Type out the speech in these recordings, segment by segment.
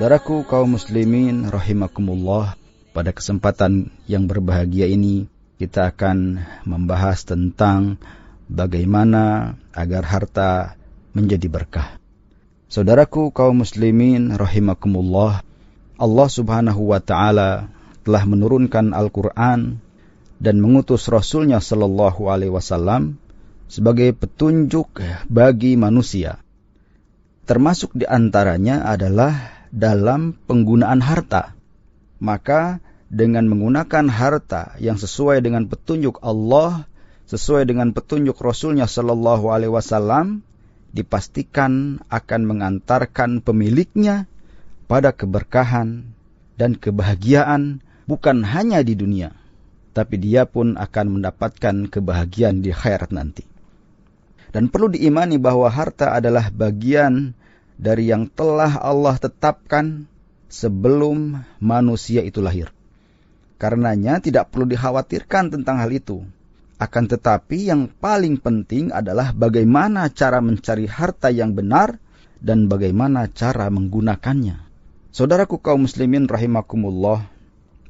Saudaraku kaum muslimin rahimakumullah, pada kesempatan yang berbahagia ini kita akan membahas tentang bagaimana agar harta menjadi berkah. Saudaraku kaum muslimin rahimakumullah, Allah Subhanahu wa taala telah menurunkan Al-Qur'an dan mengutus Rasulnya sallallahu alaihi wasallam sebagai petunjuk bagi manusia. Termasuk di antaranya adalah dalam penggunaan harta. Maka dengan menggunakan harta yang sesuai dengan petunjuk Allah, sesuai dengan petunjuk Rasulnya sallallahu alaihi wasallam, dipastikan akan mengantarkan pemiliknya pada keberkahan dan kebahagiaan bukan hanya di dunia, tapi dia pun akan mendapatkan kebahagiaan di akhirat nanti. Dan perlu diimani bahwa harta adalah bagian dari yang telah Allah tetapkan sebelum manusia itu lahir. Karenanya tidak perlu dikhawatirkan tentang hal itu. Akan tetapi yang paling penting adalah bagaimana cara mencari harta yang benar dan bagaimana cara menggunakannya. Saudaraku kaum muslimin rahimakumullah,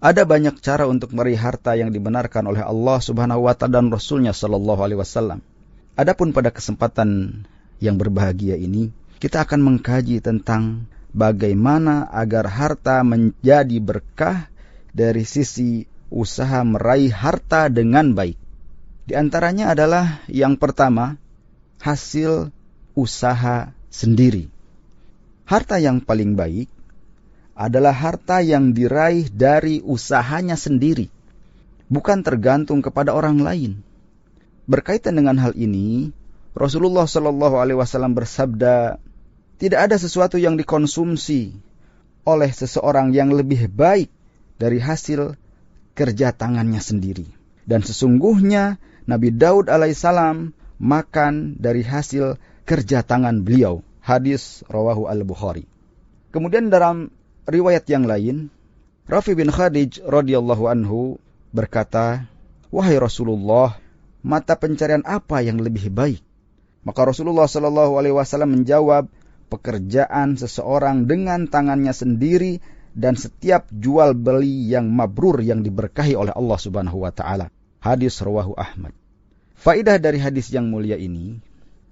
ada banyak cara untuk meraih harta yang dibenarkan oleh Allah Subhanahu wa taala dan Rasulnya sallallahu alaihi wasallam. Adapun pada kesempatan yang berbahagia ini, kita akan mengkaji tentang bagaimana agar harta menjadi berkah dari sisi usaha meraih harta dengan baik. Di antaranya adalah yang pertama, hasil usaha sendiri. Harta yang paling baik adalah harta yang diraih dari usahanya sendiri, bukan tergantung kepada orang lain. Berkaitan dengan hal ini, Rasulullah sallallahu alaihi wasallam bersabda, tidak ada sesuatu yang dikonsumsi oleh seseorang yang lebih baik dari hasil kerja tangannya sendiri. Dan sesungguhnya Nabi Daud alaihissalam makan dari hasil kerja tangan beliau. Hadis rawahu Al-Bukhari. Kemudian dalam riwayat yang lain, Rafi bin Khadij radhiyallahu anhu berkata, "Wahai Rasulullah, mata pencarian apa yang lebih baik?" Maka Rasulullah sallallahu alaihi wasallam menjawab, pekerjaan seseorang dengan tangannya sendiri dan setiap jual beli yang mabrur yang diberkahi oleh Allah Subhanahu wa taala. Hadis rawahu Ahmad. Faidah dari hadis yang mulia ini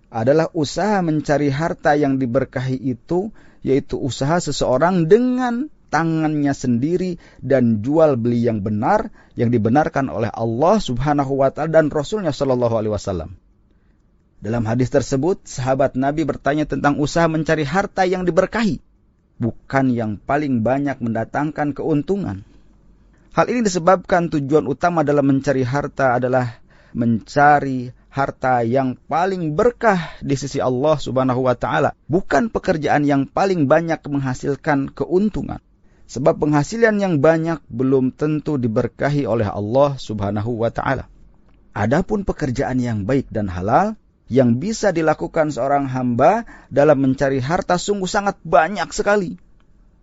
adalah usaha mencari harta yang diberkahi itu, yaitu usaha seseorang dengan tangannya sendiri dan jual beli yang benar yang dibenarkan oleh Allah Subhanahu wa taala dan Rasulnya sallallahu alaihi wasallam. Dalam hadis tersebut, sahabat Nabi bertanya tentang usaha mencari harta yang diberkahi, bukan yang paling banyak mendatangkan keuntungan. Hal ini disebabkan tujuan utama dalam mencari harta adalah mencari harta yang paling berkah di sisi Allah Subhanahu wa taala, bukan pekerjaan yang paling banyak menghasilkan keuntungan. Sebab penghasilan yang banyak belum tentu diberkahi oleh Allah Subhanahu wa taala. Adapun pekerjaan yang baik dan halal yang bisa dilakukan seorang hamba dalam mencari harta sungguh sangat banyak sekali.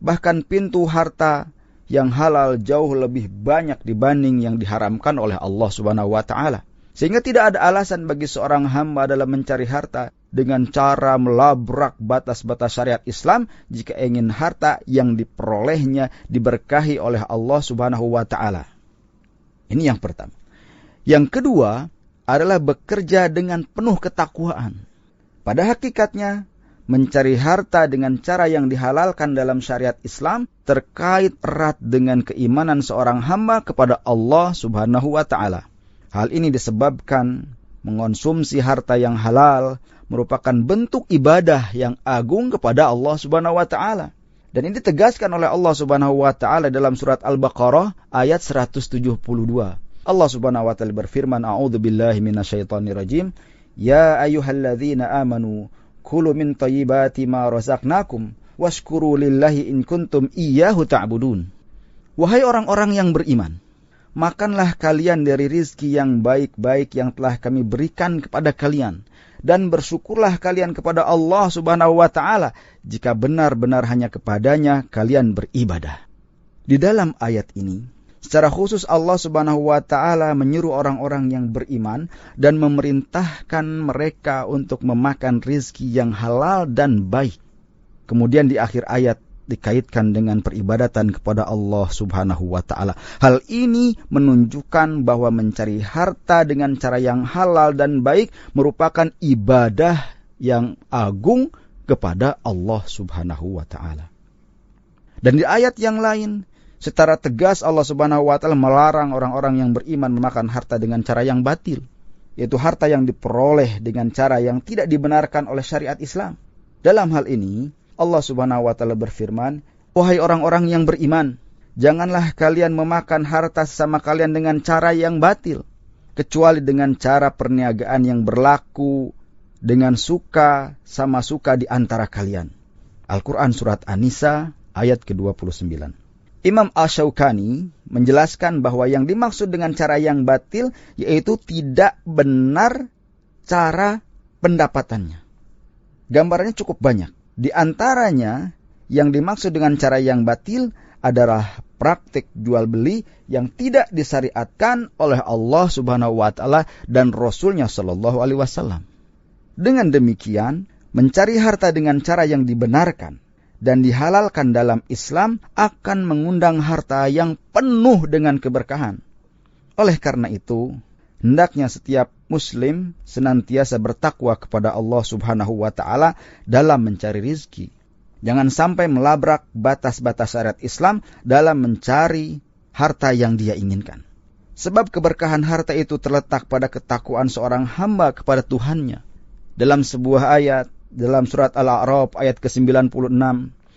Bahkan pintu harta yang halal jauh lebih banyak dibanding yang diharamkan oleh Allah Subhanahu wa taala. Sehingga tidak ada alasan bagi seorang hamba dalam mencari harta dengan cara melabrak batas-batas syariat Islam jika ingin harta yang diperolehnya diberkahi oleh Allah Subhanahu wa taala. Ini yang pertama. Yang kedua adalah bekerja dengan penuh ketakwaan. Pada hakikatnya, mencari harta dengan cara yang dihalalkan dalam syariat Islam terkait erat dengan keimanan seorang hamba kepada Allah Subhanahu wa taala. Hal ini disebabkan mengonsumsi harta yang halal merupakan bentuk ibadah yang agung kepada Allah Subhanahu wa taala. Dan ini ditegaskan oleh Allah Subhanahu wa taala dalam surat Al-Baqarah ayat 172. Allah Subhanahu wa taala berfirman, "A'udzu billahi minasyaitonir rajim. Ya ayyuhalladzina amanu kulu min thayyibati ma razaqnakum washkuru lillahi in kuntum iyyahu ta'budun." Wahai orang-orang yang beriman, makanlah kalian dari rizki yang baik-baik yang telah kami berikan kepada kalian, dan bersyukurlah kalian kepada Allah Subhanahu wa taala jika benar-benar hanya kepadanya kalian beribadah. Di dalam ayat ini, secara khusus Allah Subhanahu wa taala menyeru orang-orang yang beriman dan memerintahkan mereka untuk memakan rizki yang halal dan baik. Kemudian di akhir ayat dikaitkan dengan peribadatan kepada Allah Subhanahu wa ta'ala. Hal ini menunjukkan bahwa mencari harta dengan cara yang halal dan baik merupakan ibadah yang agung kepada Allah Subhanahu wa ta'ala. Dan di ayat yang lain, secara tegas Allah Subhanahu wa ta'ala melarang orang-orang yang beriman memakan harta dengan cara yang batil, yaitu harta yang diperoleh dengan cara yang tidak dibenarkan oleh syariat Islam. Dalam hal ini, Allah Subhanahu wa ta'ala berfirman, "Wahai orang-orang yang beriman, janganlah kalian memakan harta sesama kalian dengan cara yang batil, kecuali dengan cara perniagaan yang berlaku dengan suka sama suka di antara kalian." Al-Quran Surat An-Nisa ayat ke-29. Imam Asy-Syaukani menjelaskan bahwa yang dimaksud dengan cara yang batil yaitu tidak benar cara pendapatannya. Gambarannya cukup banyak. Di antaranya yang dimaksud dengan cara yang batil adalah praktik jual beli yang tidak disyariatkan oleh Allah Subhanahu wa ta'ala dan Rasulnya Shallallahu alaihi wasallam. Dengan demikian, mencari harta dengan cara yang dibenarkan dan dihalalkan dalam Islam akan mengundang harta yang penuh dengan keberkahan. Oleh karena itu, hendaknya setiap Muslim senantiasa bertakwa kepada Allah Subhanahu wa ta'ala dalam mencari rizki. Jangan sampai melabrak batas-batas syariat Islam dalam mencari harta yang dia inginkan. Sebab keberkahan harta itu terletak pada ketakwaan seorang hamba kepada Tuhannya. Dalam sebuah ayat, dalam surat Al-A'raf ayat ke-96,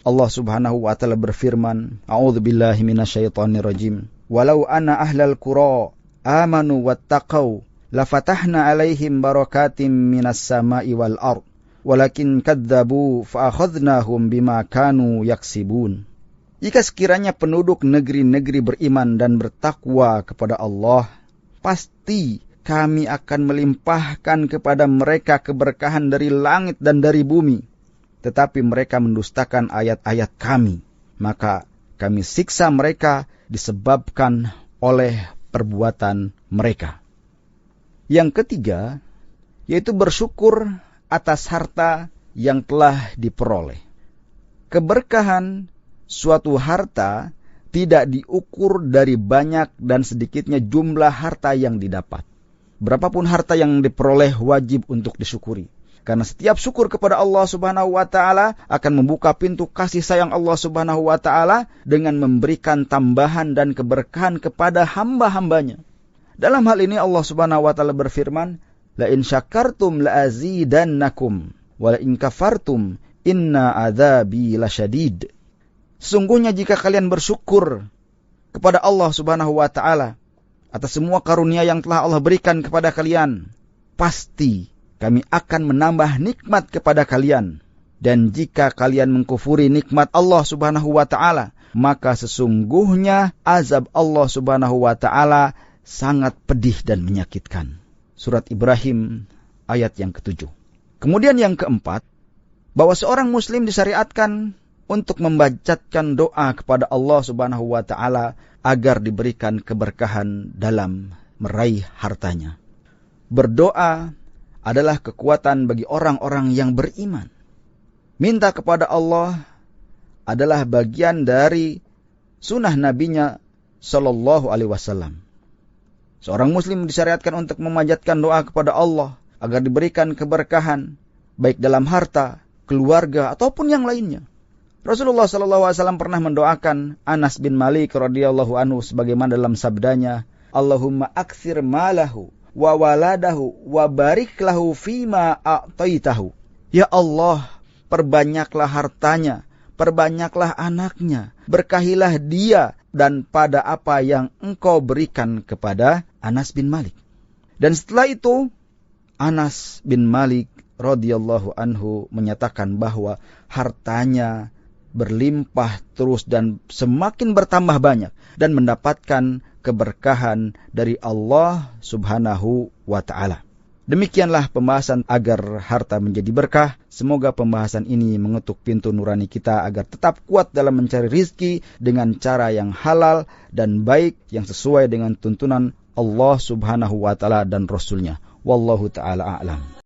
Allah Subhanahu wa ta'ala berfirman, "A'udzubillahi minasyaitonirrajim. Walau anna ahlal qura amanu wattaqau lafatahna 'alaihim barakatim minas sama'i wal ard walakin kadzdzabu fa akhadnahum bima kanu yaksibun." Jika sekiranya penduduk negeri-negeri beriman dan bertakwa kepada Allah, pasti kami akan melimpahkan kepada mereka keberkahan dari langit dan dari bumi. Tetapi mereka mendustakan ayat-ayat kami, maka kami siksa mereka disebabkan oleh perbuatan mereka. Yang ketiga, yaitu bersyukur atas harta yang telah diperoleh. Keberkahan suatu harta tidak diukur dari banyak dan sedikitnya jumlah harta yang didapat. Berapapun harta yang diperoleh wajib untuk disyukuri. Karena setiap syukur kepada Allah Subhanahu wa ta'ala akan membuka pintu kasih sayang Allah Subhanahu wa ta'ala dengan memberikan tambahan dan keberkahan kepada hamba-hambanya. Dalam hal ini Allah Subhanahu wa ta'ala berfirman, "La in syakartum la azidannakum wa la in kafartum inna adzabi lasyadid." Sesungguhnya jika kalian bersyukur kepada Allah Subhanahu wa ta'ala atas semua karunia yang telah Allah berikan kepada kalian, pasti kami akan menambah nikmat kepada kalian. Dan jika kalian mengkufuri nikmat Allah Subhanahu wa ta'ala, maka sesungguhnya azab Allah Subhanahu wa ta'ala sangat pedih dan menyakitkan. Surat Ibrahim ayat yang ke-7. Kemudian yang keempat, bahwa seorang muslim disyariatkan untuk membacakan doa kepada Allah Subhanahu wa ta'ala agar diberikan keberkahan dalam meraih hartanya. Berdoa adalah kekuatan bagi orang-orang yang beriman. Minta kepada Allah adalah bagian dari sunnah nabinya Sallallahu alaihi wasallam. Seorang muslim disyariatkan untuk memanjatkan doa kepada Allah agar diberikan keberkahan baik dalam harta, keluarga ataupun yang lainnya. Rasulullah Sallallahu alaihi wasallam pernah mendoakan Anas bin Malik radhiyallahu anhu sebagaimana dalam sabdanya, "Allahumma aktsir malahu wa waladahu wa barik lahu fima a'taitahu." Ya Allah, perbanyaklah hartanya, perbanyaklah anaknya, berkahilah dia dan pada apa yang engkau berikan kepada Anas bin Malik. Dan setelah itu Anas bin Malik radhiyallahu anhu menyatakan bahwa hartanya berlimpah terus dan semakin bertambah banyak dan mendapatkan keberkahan dari Allah Subhanahu wa ta'ala. Demikianlah pembahasan agar harta menjadi berkah. Semoga pembahasan ini mengetuk pintu nurani kita agar tetap kuat dalam mencari rizki dengan cara yang halal dan baik yang sesuai dengan tuntunan Allah Subhanahu wa ta'ala dan Rasulnya. Wallahu ta'ala a'lam.